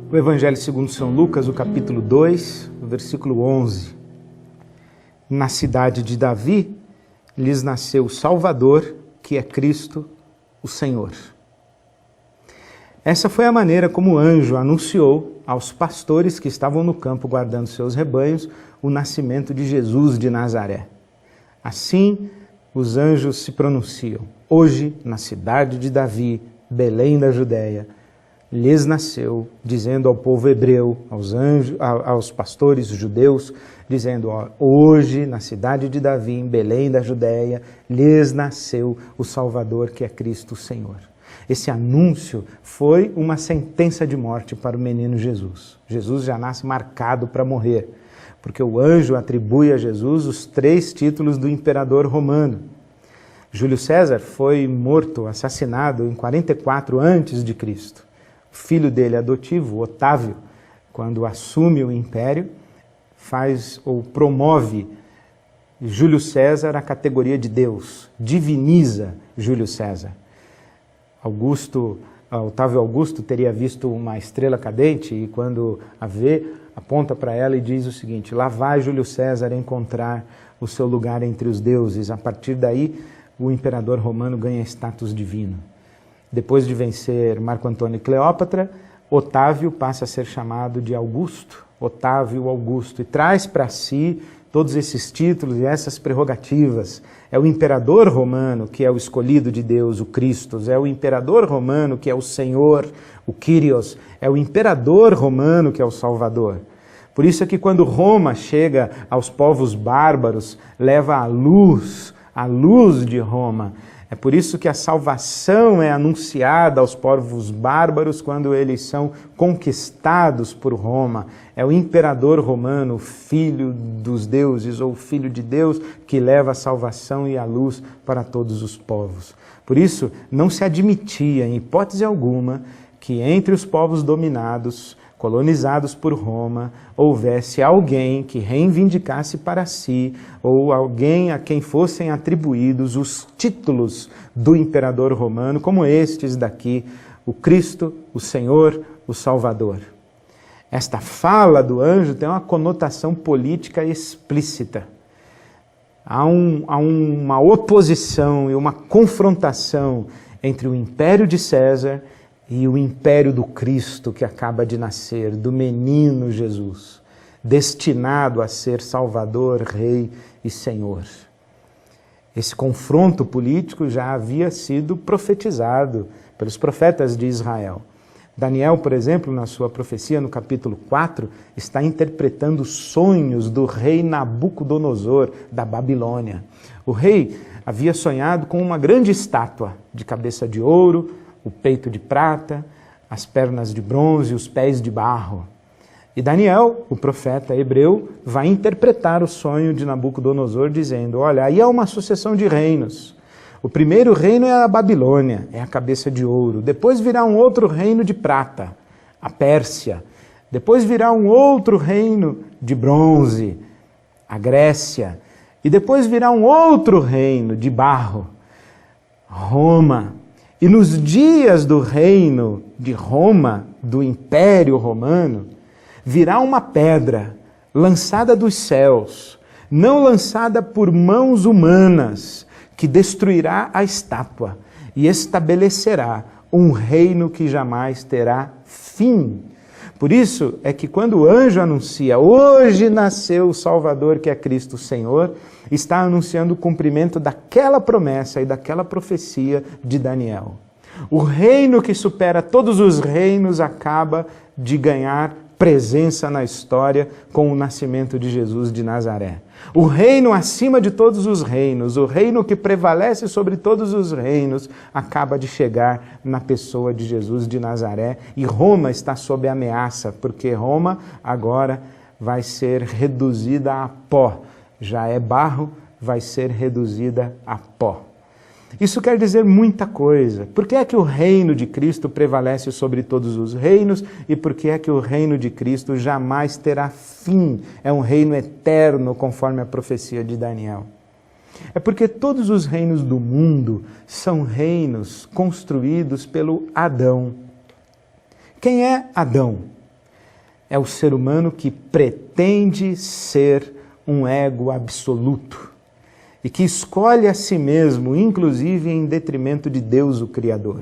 O Evangelho segundo São Lucas, o capítulo 2, o versículo 11. Na cidade de Davi, lhes nasceu o Salvador, que é Cristo, o Senhor. Essa foi a maneira como o anjo anunciou aos pastores que estavam no campo guardando seus rebanhos o nascimento de Jesus de Nazaré. Assim, os anjos se pronunciam. Hoje, na cidade de Davi, Belém da Judéia, lhes nasceu, dizendo ao povo hebreu, aos pastores judeus, dizendo, hoje, na cidade de Davi, em Belém da Judéia, lhes nasceu o Salvador, que é Cristo o Senhor. Esse anúncio foi uma sentença de morte para o menino Jesus. Jesus já nasce marcado para morrer, porque o anjo atribui a Jesus os 3 títulos do imperador romano. Júlio César foi morto, assassinado em 44 a.C. O filho dele adotivo, Otávio, quando assume o império, faz ou promove Júlio César à categoria de Deus, diviniza Júlio César. Otávio Augusto teria visto uma estrela cadente e quando a vê, aponta para ela e diz o seguinte: lá vai Júlio César encontrar o seu lugar entre os deuses. A partir daí, o imperador romano ganha status divino. Depois de vencer Marco Antônio e Cleópatra, Otávio passa a ser chamado de Augusto, Otávio Augusto, e traz para si todos esses títulos e essas prerrogativas. É o imperador romano que é o escolhido de Deus, o Cristo, é o imperador romano que é o Senhor, o Kyrios, é o imperador romano que é o Salvador. Por isso é que quando Roma chega aos povos bárbaros, leva a luz de Roma. É por isso que a salvação é anunciada aos povos bárbaros quando eles são conquistados por Roma. É o imperador romano, o filho dos deuses ou filho de Deus, que leva a salvação e a luz para todos os povos. Por isso, não se admitia, em hipótese alguma, que entre os povos dominados, colonizados por Roma, houvesse alguém que reivindicasse para si, ou alguém a quem fossem atribuídos os títulos do imperador romano, como estes daqui, o Cristo, o Senhor, o Salvador. Esta fala do anjo tem uma conotação política explícita. Há uma oposição e uma confrontação entre o império de César e o império do Cristo que acaba de nascer, do menino Jesus, destinado a ser Salvador, Rei e Senhor. Esse confronto político já havia sido profetizado pelos profetas de Israel. Daniel, por exemplo, na sua profecia, no capítulo 4, está interpretando os sonhos do rei Nabucodonosor, da Babilônia. O rei havia sonhado com uma grande estátua de cabeça de ouro, o peito de prata, as pernas de bronze e os pés de barro. E Daniel, o profeta hebreu, vai interpretar o sonho de Nabucodonosor dizendo, olha, aí há uma sucessão de reinos. O primeiro reino é a Babilônia, é a cabeça de ouro. Depois virá um outro reino de prata, a Pérsia. Depois virá um outro reino de bronze, a Grécia. E depois virá um outro reino de barro, Roma. E nos dias do reino de Roma, do Império Romano, virá uma pedra lançada dos céus, não lançada por mãos humanas, que destruirá a estátua e estabelecerá um reino que jamais terá fim. Por isso é que quando o anjo anuncia, hoje nasceu o Salvador, que é Cristo o Senhor, está anunciando o cumprimento daquela promessa e daquela profecia de Daniel. O reino que supera todos os reinos acaba de ganhar presença na história com o nascimento de Jesus de Nazaré. O reino acima de todos os reinos, o reino que prevalece sobre todos os reinos, acaba de chegar na pessoa de Jesus de Nazaré. E Roma está sob ameaça, porque Roma agora vai ser reduzida a pó. Já é barro, vai ser reduzida a pó. Isso quer dizer muita coisa. Por que é que o reino de Cristo prevalece sobre todos os reinos e por que é que o reino de Cristo jamais terá fim? É um reino eterno, conforme a profecia de Daniel. É porque todos os reinos do mundo são reinos construídos pelo Adão. Quem é Adão? é o ser humano que pretende ser um ego absoluto e que escolhe a si mesmo, inclusive em detrimento de Deus, o Criador.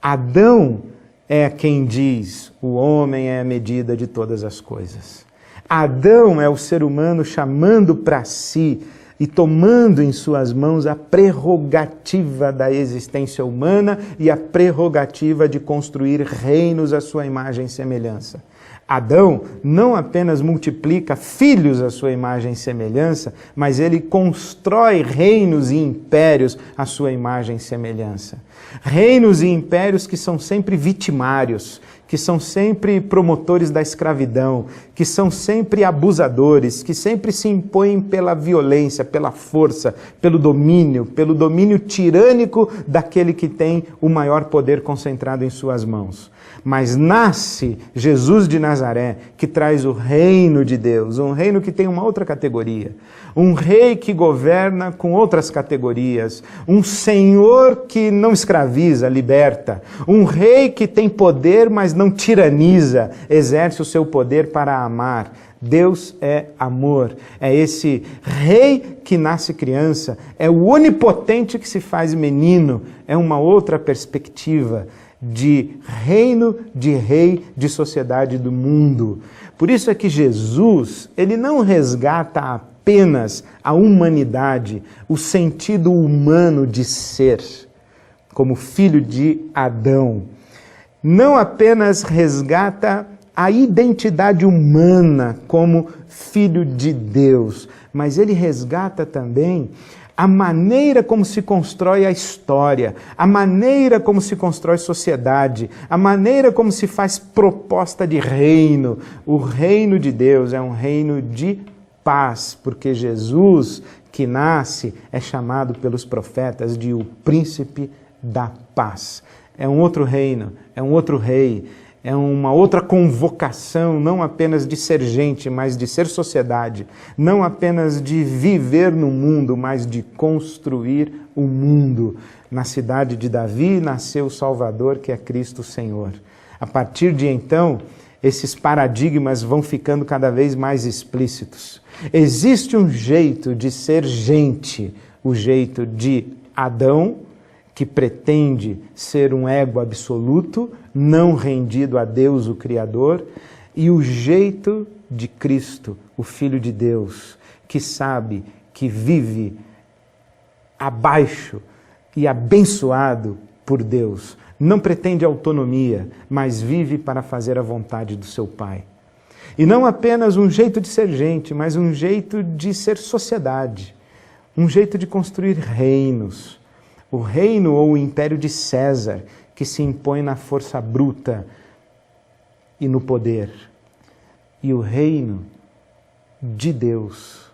Adão é quem diz: o homem é a medida de todas as coisas. Adão é o ser humano chamando para si e tomando em suas mãos a prerrogativa da existência humana e a prerrogativa de construir reinos à sua imagem e semelhança. Adão não apenas multiplica filhos à sua imagem e semelhança, mas ele constrói reinos e impérios à sua imagem e semelhança. Reinos e impérios que são sempre vitimários, que são sempre promotores da escravidão, que são sempre abusadores, que sempre se impõem pela violência, pela força, pelo domínio tirânico daquele que tem o maior poder concentrado em suas mãos. Mas nasce Jesus de Nazaré, que traz o reino de Deus, um reino que tem uma outra categoria, um rei que governa com outras categorias, um senhor que não escraviza, liberta, um rei que tem poder, mas não tiraniza, exerce o seu poder para amar. Deus é amor, é esse rei que nasce criança, é o onipotente que se faz menino, é uma outra perspectiva de reino, de rei, de sociedade do mundo. Por isso é que Jesus, ele não resgata apenas a humanidade, o sentido humano de ser, como filho de Adão. Não apenas resgata a identidade humana como filho de Deus, mas ele resgata também a maneira como se constrói a história, a maneira como se constrói sociedade, a maneira como se faz proposta de reino. O reino de Deus é um reino de paz, porque Jesus, que nasce, é chamado pelos profetas de o príncipe da paz. É um outro reino, é um outro rei, é uma outra convocação, não apenas de ser gente, mas de ser sociedade, não apenas de viver no mundo, mas de construir o mundo. Na cidade de Davi nasceu o Salvador, que é Cristo Senhor. A partir de então, esses paradigmas vão ficando cada vez mais explícitos. Existe um jeito de ser gente, o jeito de Adão, que pretende ser um ego absoluto, não rendido a Deus, o Criador, e o jeito de Cristo, o Filho de Deus, que sabe que vive abaixo e abençoado por Deus. Não pretende autonomia, mas vive para fazer a vontade do seu Pai. E não apenas um jeito de ser gente, mas um jeito de ser sociedade, um jeito de construir reinos. O reino ou o império de César, que se impõe na força bruta e no poder. E o reino de Deus,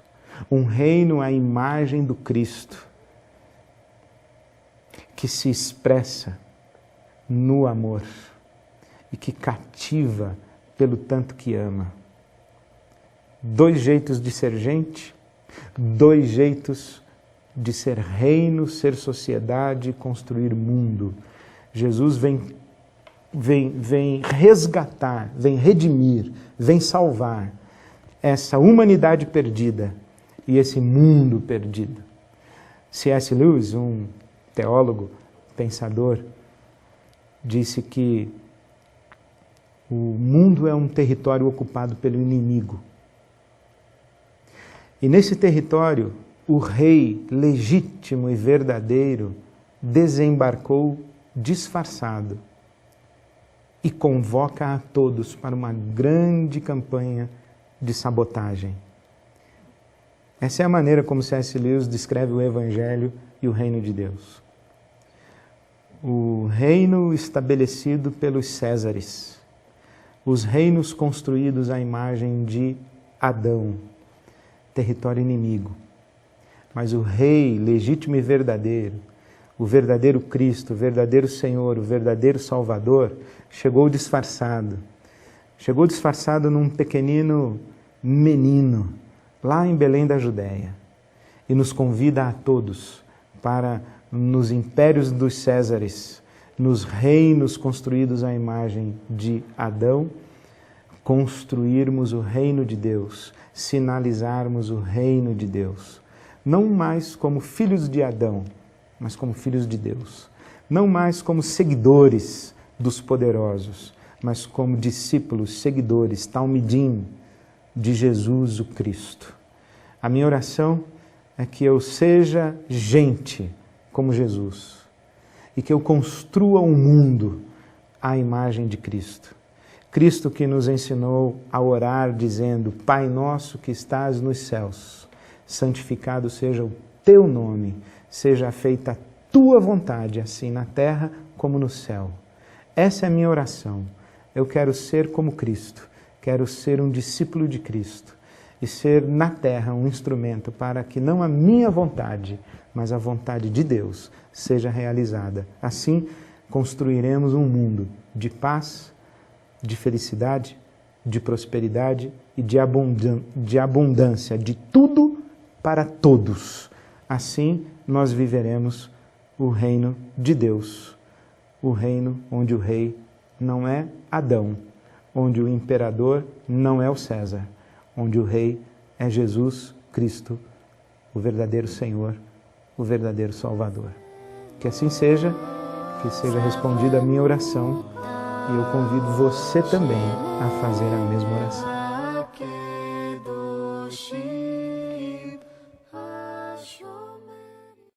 um reino à imagem do Cristo, que se expressa no amor e que cativa pelo tanto que ama. Dois jeitos de ser gente, dois jeitos de ser reino, ser sociedade, construir mundo. Jesus vem resgatar, vem redimir, vem salvar essa humanidade perdida e esse mundo perdido. C.S. Lewis, um teólogo, pensador, disse que o mundo é um território ocupado pelo inimigo. E nesse território, o rei legítimo e verdadeiro desembarcou disfarçado e convoca a todos para uma grande campanha de sabotagem. Essa é a maneira como C.S. Lewis descreve o Evangelho e o reino de Deus. O reino estabelecido pelos Césares, os reinos construídos à imagem de Adão, território inimigo. Mas o rei legítimo e verdadeiro, o verdadeiro Cristo, o verdadeiro Senhor, o verdadeiro Salvador, chegou disfarçado. Chegou disfarçado num pequenino menino, lá em Belém da Judéia. E nos convida a todos para, nos impérios dos Césares, nos reinos construídos à imagem de Adão, construirmos o reino de Deus, sinalizarmos o reino de Deus. Não mais como filhos de Adão, mas como filhos de Deus. Não mais como seguidores dos poderosos, mas como discípulos, seguidores, talmidim de Jesus o Cristo. A minha oração é que eu seja gente como Jesus e que eu construa um mundo à imagem de Cristo. Cristo que nos ensinou a orar dizendo: Pai nosso que estás nos céus, santificado seja o teu nome, seja feita a tua vontade, assim na terra como no céu. Essa é a minha oração. Eu quero ser como Cristo, quero ser um discípulo de Cristo e ser na terra um instrumento para que não a minha vontade, mas a vontade de Deus seja realizada. Assim, construiremos um mundo de paz, de felicidade, de prosperidade e de abundância, de tudo para todos. Assim, nós viveremos o reino de Deus, o reino onde o rei não é Adão, onde o imperador não é o César, onde o rei é Jesus Cristo, o verdadeiro Senhor, o verdadeiro Salvador. Que assim seja, que seja respondida a minha oração, e eu convido você também a fazer a mesma oração.